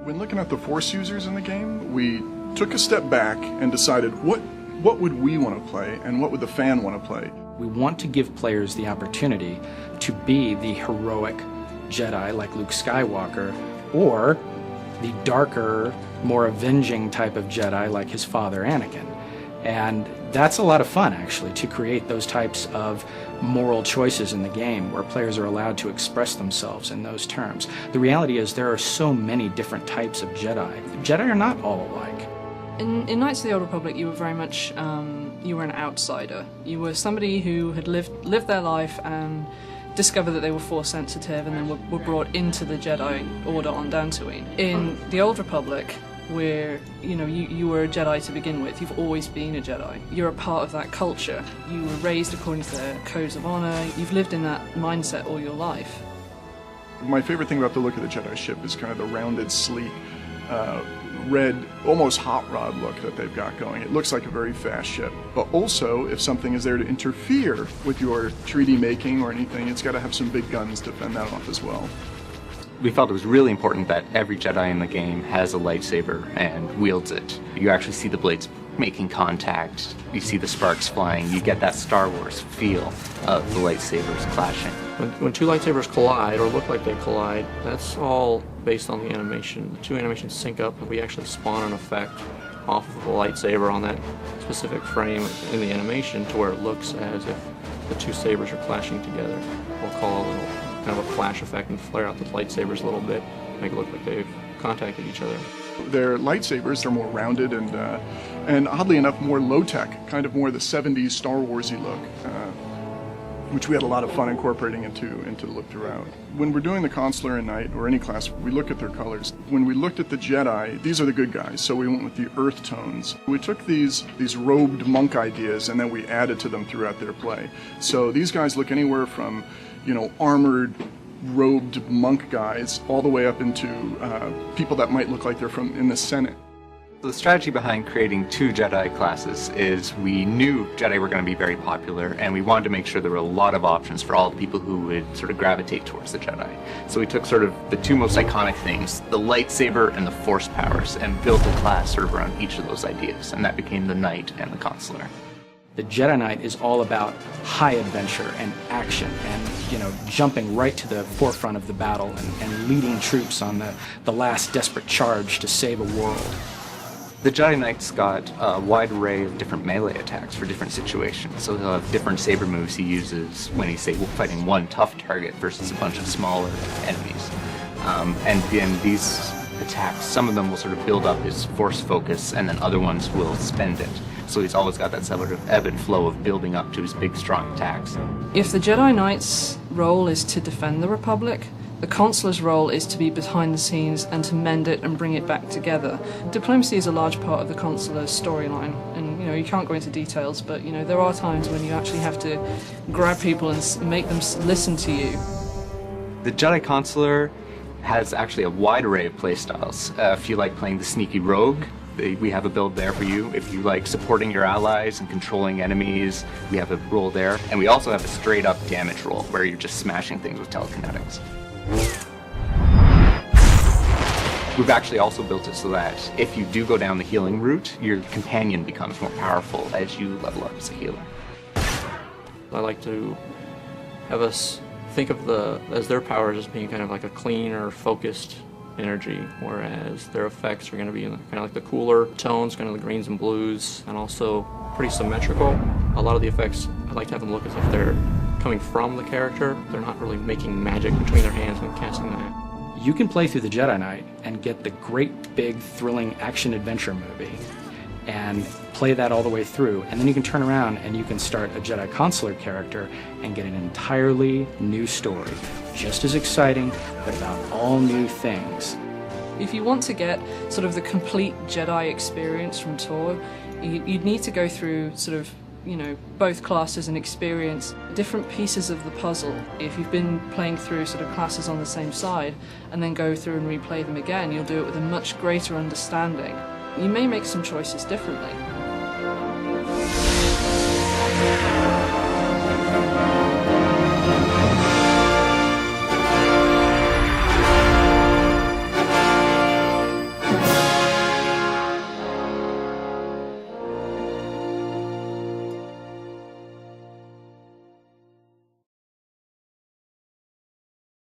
When looking at the Force users in the game, we took a step back and decided what would we want to play and what would the fan want to play. We want to give players the opportunity to be the heroic Jedi like Luke Skywalker, or the darker, more avenging type of Jedi like his father Anakin. And that's a lot of fun, actually, to create those types of moral choices in the game where players are allowed to express themselves in those terms. The reality is there are so many different types of Jedi. Jedi are not all alike. In Knights of the Old Republic, you were very much, you were an outsider. You were somebody who had lived their life and discovered that they were Force sensitive and then were brought into the Jedi Order on Dantooine. In the Old Republic, where you were a Jedi to begin with, you've always been a Jedi. You're a part of that culture. You were raised according to their codes of honor. You've lived in that mindset all your life. My favorite thing about the look of the Jedi ship is kind of the rounded, sleek, red, almost hot rod look that they've got going. It looks like a very fast ship. But also, if something is there to interfere with your treaty making or anything, it's got to have some big guns to fend that off as well. We felt it was really important that every Jedi in the game has a lightsaber and wields it. You actually see the blades making contact, you see the sparks flying, you get that Star Wars feel of the lightsabers clashing. When two lightsabers collide, or look like they collide, that's all based on the animation. The two animations sync up and we actually spawn an effect off of the lightsaber on that specific frame in the animation to where it looks as if the two sabers are clashing together. We'll call a little kind of a flash effect and flare out the lightsabers a little bit, make it look like they've contacted each other. Their lightsabers are more rounded and oddly enough more low-tech, kind of more the 70s Star Wars-y look, which we had a lot of fun incorporating into the look throughout. When we're doing the Consular and Knight, or any class, we look at their colors. When we looked at the Jedi, these are the good guys, so we went with the earth tones. We took these robed monk ideas and then we added to them throughout their play. So these guys look anywhere from armored, robed monk guys, all the way up into people that might look like they're from in the Senate. The strategy behind creating two Jedi classes is we knew Jedi were going to be very popular, and we wanted to make sure there were a lot of options for all the people who would sort of gravitate towards the Jedi. So we took sort of the two most iconic things, the lightsaber and the Force powers, and built a class sort of around each of those ideas, and that became the Knight and the Consular. The Jedi Knight is all about high adventure and action and, jumping right to the forefront of the battle and leading troops on the last desperate charge to save a world. The Jedi Knight's got a wide array of different melee attacks for different situations. So he'll have different saber moves he uses when he's, say, fighting one tough target versus a bunch of smaller enemies. And then these attacks, some of them will sort of build up his Force focus, and then other ones will spend it. So he's always got that sort of ebb and flow of building up to his big, strong attacks. If the Jedi Knight's role is to defend the Republic, the Consular's role is to be behind the scenes and to mend it and bring it back together. Diplomacy is a large part of the Consular's storyline, and you can't go into details, but there are times when you actually have to grab people and make them listen to you. The Jedi Consular has actually a wide array of playstyles. If you like playing the sneaky rogue, we have a build there for you. If you like supporting your allies and controlling enemies, we have a role there. And we also have a straight up damage role where you're just smashing things with telekinetics. We've actually also built it so that if you do go down the healing route, your companion becomes more powerful as you level up as a healer. I like to have us think of as their powers as being kind of like a clean or focused energy, whereas their effects are going to be kind of like the cooler tones, kind of the greens and blues, and also pretty symmetrical. A lot of the effects, I like to have them look as if they're coming from the character. They're not really making magic between their hands and casting that. You can play through the Jedi Knight and get the great, big, thrilling action-adventure movie and play that all the way through, and then you can turn around and you can start a Jedi Consular character and get an entirely new story, just as exciting, but about all new things. If you want to get sort of the complete Jedi experience from SWTOR, you'd need to go through sort of both classes and experience different pieces of the puzzle. If you've been playing through sort of classes on the same side and then go through and replay them again, you'll do it with a much greater understanding. You may make some choices differently.